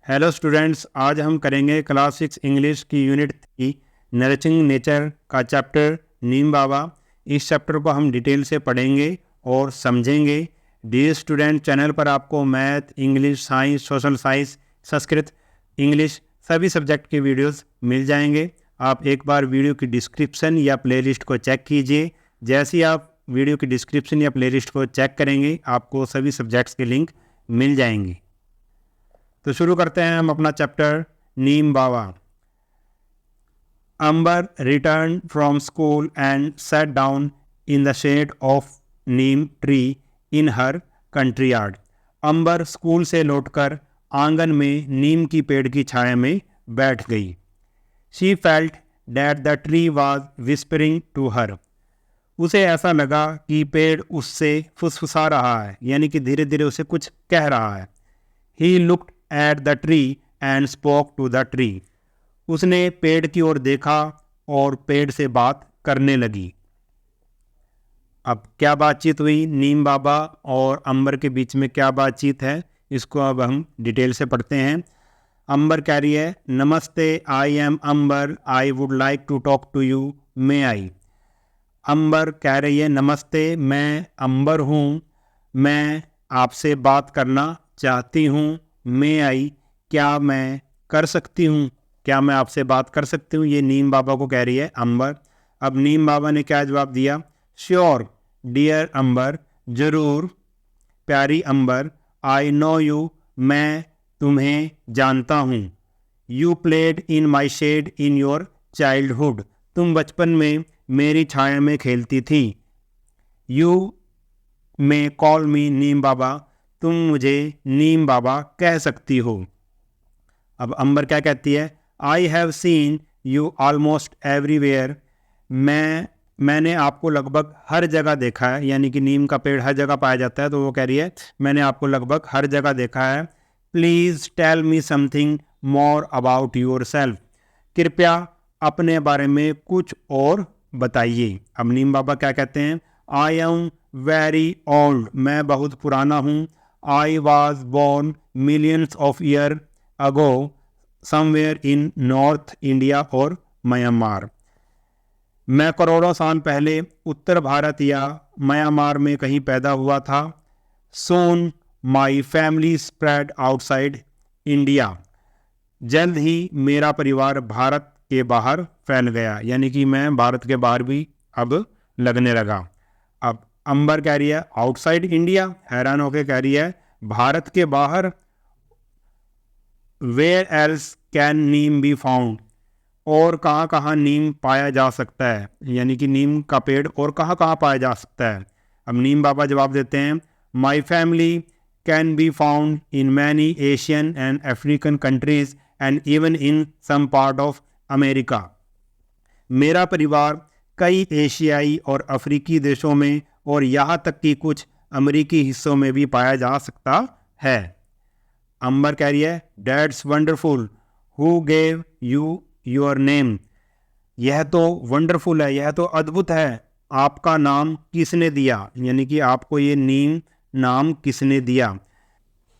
Hello students, आज हम करेंगे क्लास 6 इंग्लिश की यूनिट 3 नरिचिंग नेचर का चैप्टर नीम बाबा। इस चैप्टर को हम डिटेल से पढ़ेंगे और समझेंगे। डियर स्टूडेंट, चैनल पर आपको math, English, science, social science, Sanskrit, English सभी सब्जेक्ट के वीडियोस मिल जाएंगे। आप एक बार वीडियो की डिस्क्रिप्शन या प्लेलिस्ट को चेक कीजिए। जैसे ही आप वीडियो की डिस्क्रिप्शन या प्लेलिस्ट को चेक करेंगे, आपको सभी सब्जेक्ट्स के लिंक मिल जाएंगे। तो शुरू करते हैं हम अपना chapter Neem Baba. Ambar return from school and sat down in the shade of neem tree in her courtyard. Ambar school से लौटकर आंगन में नीम की पेड़ की छाया में बैठ गई। She felt that the tree was whispering to her. उसे ऐसा लगा कि पेड़ उससे फुसफुसा रहा है, यानी कि धीरे धीरे उसे कुछ कह रहा है। He looked at the tree and spoke to the tree. उसने पेड़ की ओर देखा और पेड़ से बात करने लगी। अब क्या बातचीत हुई नीम बाबा और अंबर के बीच में, क्या बातचीत है, इसको अब हम डिटेल से पढ़ते हैं। अंबर कह रही है, नमस्ते, I am Ambar, I would like to talk to you, may I. Ambar कह रही है, नमस्ते, मैं अंबर हूँ, मैं आपसे बात करना चाहती हूँ। मैं आई, क्या मैं कर सकती हूँ, क्या मैं आपसे बात कर सकती हूँ, ये नीम बाबा को कह रही है अंबर। अब नीम बाबा ने क्या जवाब दिया, श्योर डियर अंबर, ज़रूर प्यारी अंबर, आई नो यू, मैं तुम्हें जानता हूँ। You played in my shade in your childhood, तुम बचपन में मेरी छाया में खेलती थी। यू मे कॉल मी नीम बाबा, तुम मुझे नीम बाबा कह सकती हो। अब अंबर क्या कहती है, I have seen you almost everywhere, मैंने आपको लगभग हर जगह देखा है, यानी कि नीम का पेड़ हर जगह पाया जाता है, तो वो कह रही है मैंने आपको लगभग हर जगह देखा है। Please tell me something more about yourself, कृपया अपने बारे में कुछ और बताइए। अब नीम बाबा क्या कहते हैं, आई एम वेरी ओल्ड, मैं बहुत पुराना हूँ। I was born millions of year ago somewhere in North India और म्यांमार, मैं करोड़ों साल पहले उत्तर भारत या म्यांमार में कहीं पैदा हुआ था। Soon my family spread outside India, जल्द ही मेरा परिवार भारत के बाहर फैल गया, यानी कि मैं भारत के बाहर भी अब लगने लगा। अब अंबर कह रही है आउटसाइड इंडिया, हैरान होकर कह रही है भारत के बाहर। Where else can neem be found, और कहाँ कहाँ नीम पाया जा सकता है, यानी कि नीम का पेड़ और कहाँ कहाँ पाया जा सकता है। अब नीम बाबा जवाब देते हैं, my family can be found in many Asian and African countries and even in some part of America, मेरा परिवार कई एशियाई और अफ्रीकी देशों में और यहाँ तक कि कुछ अमेरिकी हिस्सों में भी पाया जा सकता है। अंबर कह रही है, that's wonderful, who gave you your name, यह तो वंडरफुल है, यह तो अद्भुत है, आपका नाम किसने दिया, यानी कि आपको ये नीम नाम किसने दिया।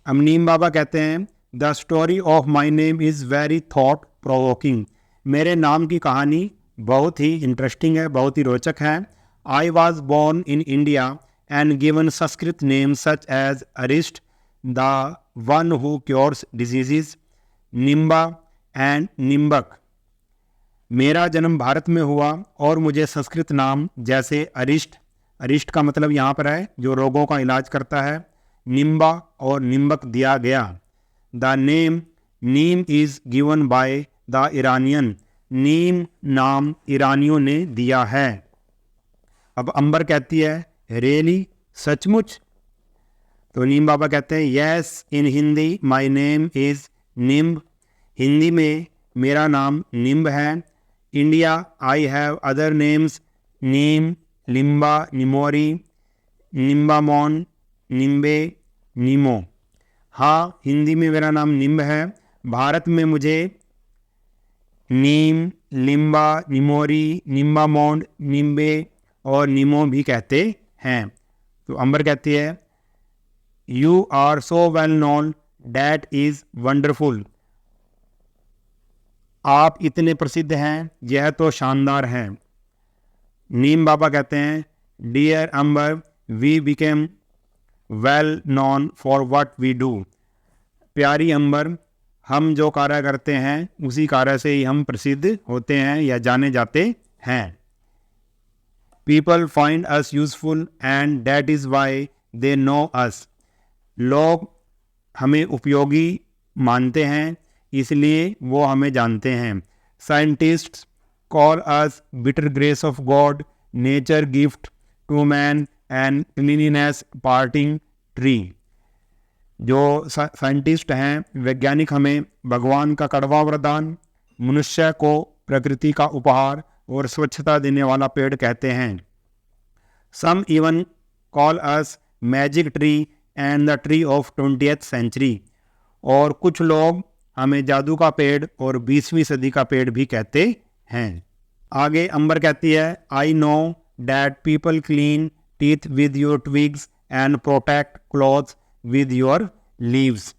अब नीम बाबा कहते हैं, the story of my name is very thought provoking, मेरे नाम की कहानी बहुत ही इंटरेस्टिंग है, बहुत ही रोचक है। I was born in India and given Sanskrit name such as Arisht, the one who cures disease, Nimba and Nimbak, मेरा जन्म भारत में हुआ और मुझे संस्कृत नाम जैसे अरिष्ट, अरिष्ट का मतलब यहाँ पर है जो रोगों का इलाज करता है, निम्बा और निम्बक दिया गया। The name neem is given by the Iranian, नीम नाम ईरानियों ने दिया है। अब अंबर कहती है, रियली, सचमुच, तो नीम बाबा कहते हैं, yes in Hindi my name is Nimb, Hindi में मेरा नाम निम्ब है। India I have other names, Neem, Limba, Nimori, Nimbamon, Nimbe, Neemo, हाँ हिंदी में मेरा नाम निम्ब है, भारत में मुझे नीम, लिम्बा, निमोरी, निम्बामोन, निम्बे और नीमो भी कहते हैं। तो अंबर कहती है, you are so well known, that is wonderful, आप इतने प्रसिद्ध हैं, यह तो शानदार है। नीम बाबा कहते हैं, dear Ambar, we became well known for what we do. प्यारी अंबर, हम जो कार्य करते हैं उसी कार्य से ही हम प्रसिद्ध होते हैं या जाने जाते हैं। People find us useful and that is why they know us. लोग हमें उपयोगी मानते हैं, इसलिए वो हमें जानते हैं। Scientists call us bitter grace of God, nature gift to man and cleanliness parting tree. जो साइंटिस्ट हैं, वैज्ञानिक हमें भगवान का कड़वा वरदान, मनुष्य को प्रकृति का उपहार और स्वच्छता देने वाला पेड़ कहते हैं। Some even call us magic tree and the tree of 20th century. और कुछ लोग हमें जादू का पेड़ और 20वीं सदी का पेड़ भी कहते हैं। आगे अंबर कहती है, I know that people clean teeth with your twigs and protect clothes with your leaves.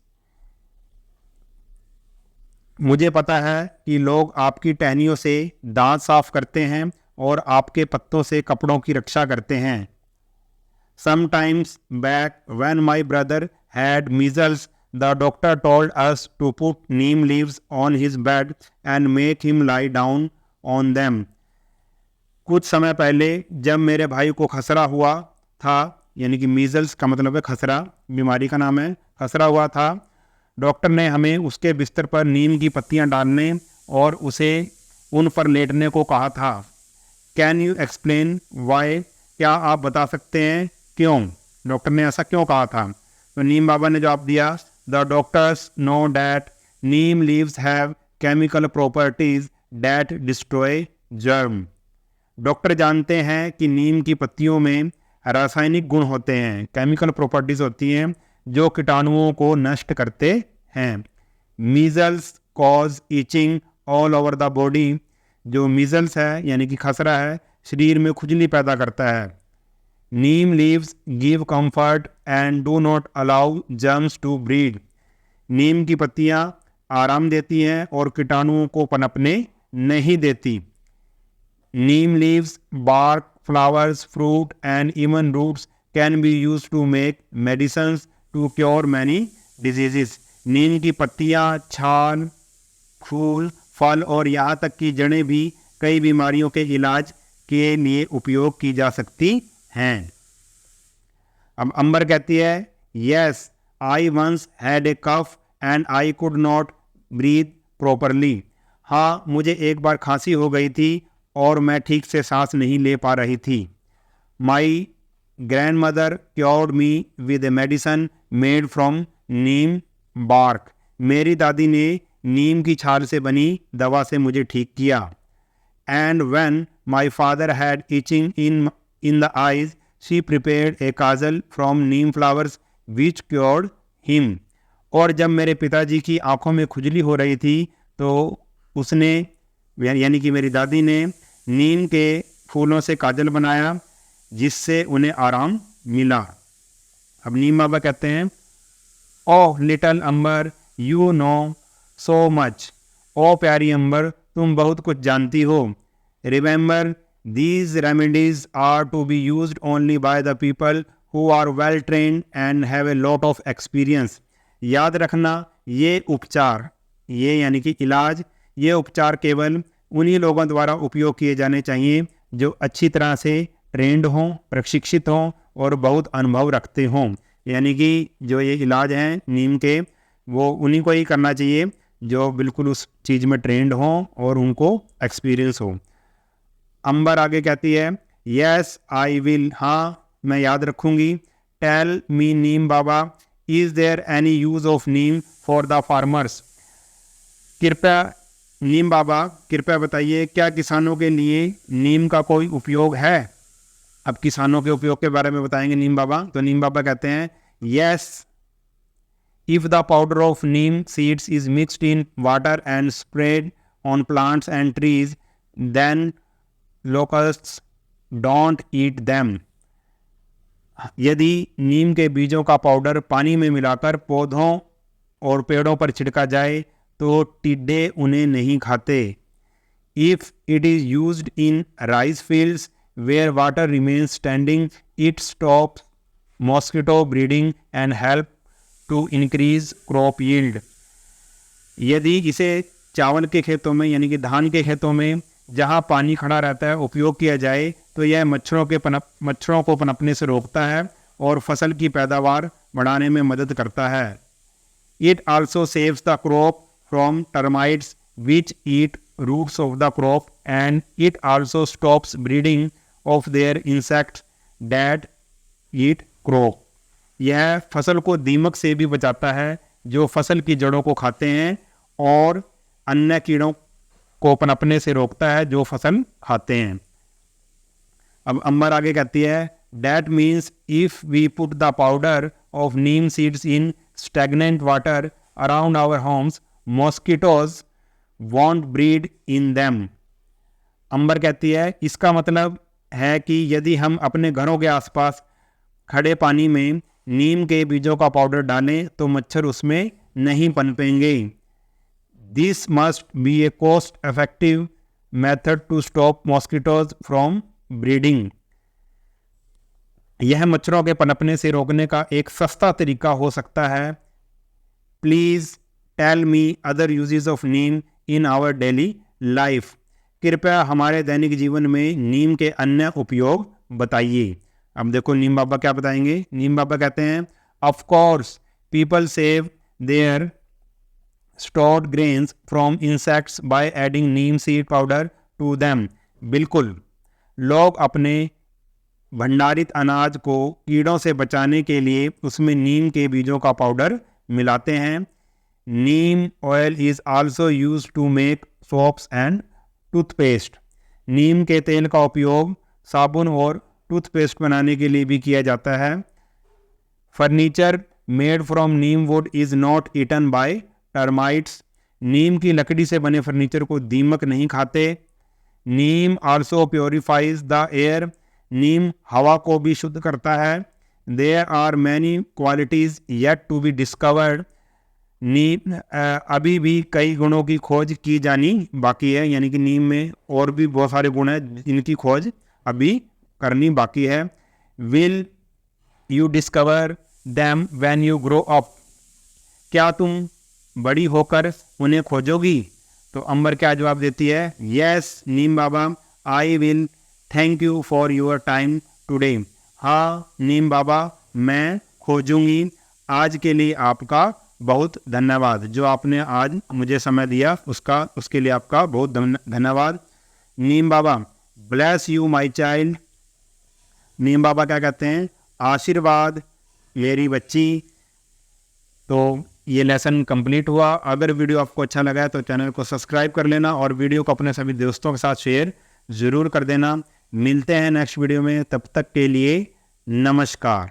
मुझे पता है कि लोग आपकी टहनियों से दांत साफ करते हैं और आपके पत्तों से कपड़ों की रक्षा करते हैं। Sometimes back when my brother had measles, the doctor told us to put neem leaves on his bed and make him lie down on them. कुछ समय पहले जब मेरे भाई को खसरा हुआ था, यानी कि मीजल्स का मतलब है खसरा, बीमारी का नाम है, खसरा हुआ था, डॉक्टर ने हमें उसके बिस्तर पर नीम की पत्तियां डालने और उसे उन पर लेटने को कहा था। Can you explain why? क्या आप बता सकते हैं क्यों डॉक्टर ने ऐसा क्यों कहा था? तो नीम बाबा ने जवाब दिया, the doctors know that Neem leaves have chemical properties that destroy germ. Doctor जानते हैं कि नीम की पत्तियों में रासायनिक गुण होते हैं, केमिकल प्रॉपर्टीज होती हैं जो कीटाणुओं को नष्ट करते हैं। Measles cause itching all over the body. जो मीजल्स है यानी कि खसरा है, शरीर में खुजली पैदा करता है। Neem leaves give comfort and do not allow germs to breed. नीम की पत्तियां आराम देती हैं और कीटाणुओं को पनपने नहीं देती। नीम leaves, bark, flowers, fruit and even roots can be used to make medicines to cure many diseases. नीम की पत्तियां, छाल, फूल, फल और यहाँ तक कि जड़ें भी कई बीमारियों के इलाज के लिए उपयोग की जा सकती हैं। अब अंबर कहती है, yes, I once had a cough and I could not breathe properly. हाँ, मुझे एक बार खांसी हो गई थी और मैं ठीक से सांस नहीं ले पा रही थी। My grandmother cured me with a medicine made from neem bark. मेरी दादी ने नीम की छाल से बनी दवा से मुझे ठीक किया। And when my father had itching in the eyes, she prepared a kajal from neem flowers which cured him. और जब मेरे पिताजी की आंखों में खुजली हो रही थी तो उसने यानी कि मेरी दादी ने नीम के फूलों से काजल बनाया जिससे उन्हें आराम मिला। अब नीम बाबा कहते हैं, oh little Ambar, you know so much. ओ प्यारी अंबर, तुम बहुत कुछ जानती हो। Remember these remedies are to be used only by the people who are well trained and have a lot of experience. याद रखना, ये उपचार, ये यानी कि इलाज, ये उपचार केवल उन्हीं लोगों द्वारा उपयोग किए जाने चाहिए जो अच्छी तरह से ट्रेंड हों, प्रशिक्षित हों और बहुत अनुभव रखते हों। यानी कि जो ये इलाज हैं नीम के, वो उन्हीं को ही करना चाहिए जो बिल्कुल उस चीज़ में ट्रेंड हों और उनको एक्सपीरियंस हो। अंबर आगे कहती है, यस आई विल, हाँ मैं याद रखूँगी। Tell me Neem Baba, is there any use of neem for the farmers. कृपया नीम बाबा, कृपया बताइए, क्या किसानों के लिए नीम का कोई उपयोग है? अब किसानों के उपयोग के बारे में बताएंगे नीम बाबा। तो नीम बाबा कहते हैं, yes, if the powder of neem seeds is mixed in water and spread on plants and trees, then locusts don't eat them. यदि नीम के बीजों का पाउडर पानी में मिलाकर पौधों और पेड़ों पर छिड़का जाए तो टिड्डे उन्हें नहीं खाते। If it is used in rice fields where water remains standing, it stops mosquito breeding and help to increase crop yield. यदि इसे चावल के खेतों में यानी कि धान के खेतों में जहाँ पानी खड़ा रहता है उपयोग किया जाए तो यह मच्छरों को पनपने से रोकता है और फसल की पैदावार बढ़ाने में मदद करता है। It also saves the crop from termites which eat roots of the crop and it also stops breeding of their insects that eat crop. यह फसल को दीमक से भी बचाता है जो फसल की जड़ों को खाते हैं और अन्य कीड़ों को पनपने से रोकता है जो फसल खाते हैं। अब अंबर आगे कहती है That means if we put the powder of neem seeds in stagnant water around our homes, mosquitoes won't breed in them. अंबर कहती है इसका मतलब है कि यदि हम अपने घरों के आसपास खड़े पानी में नीम के बीजों का पाउडर डालें तो मच्छर उसमें नहीं पनपेंगे। This must be a cost effective method to stop mosquitoes from breeding. यह मच्छरों के पनपने से रोकने का एक सस्ता तरीका हो सकता है। Please tell me other uses of neem in our daily life. कृपया हमारे दैनिक जीवन में नीम के अन्य उपयोग बताइए। अब देखो नीम बाबा क्या बताएंगे। नीम बाबा कहते हैं of course people save their stored grains from insects by adding neem seed powder to them. बिल्कुल, लोग अपने भंडारित अनाज को कीड़ों से बचाने के लिए उसमें नीम के बीजों का पाउडर मिलाते हैं। Neem oil is also use to make soaps and toothpaste. नीम के तेल का उपयोग साबुन और टूथपेस्ट बनाने के लिए भी किया जाता है। Furniture made from neem wood is not eaten by termites. नीम की लकड़ी से बने फर्नीचर को दीमक नहीं खाते। Neem also purifies the air. नीम हवा को भी शुद्ध करता है। There are many qualities yet to be discovered. नीम अभी भी कई गुणों की खोज की जानी बाकी है, यानी कि नीम में और भी बहुत सारे गुण हैं जिनकी खोज अभी करनी बाकी है। Will you discover them when you grow up. क्या तुम बड़ी होकर उन्हें खोजोगी? तो अंबर क्या जवाब देती है? Yes Neem Baba, I will, thank you for your time today. हाँ नीम बाबा, मैं खोजूंगी। आज के लिए आपका बहुत धन्यवाद। जो आपने आज मुझे समय दिया उसके लिए आपका बहुत धन्यवाद। नीम बाबा, ब्लेस यू माय चाइल्ड। नीम बाबा क्या कहते हैं? आशीर्वाद मेरी बच्ची। तो ये लेसन कंप्लीट हुआ। अगर वीडियो आपको अच्छा लगा है तो चैनल को सब्सक्राइब कर लेना और वीडियो को अपने सभी दोस्तों के साथ शेयर ज़रूर कर देना। मिलते हैं नेक्स्ट वीडियो में, तब तक के लिए नमस्कार।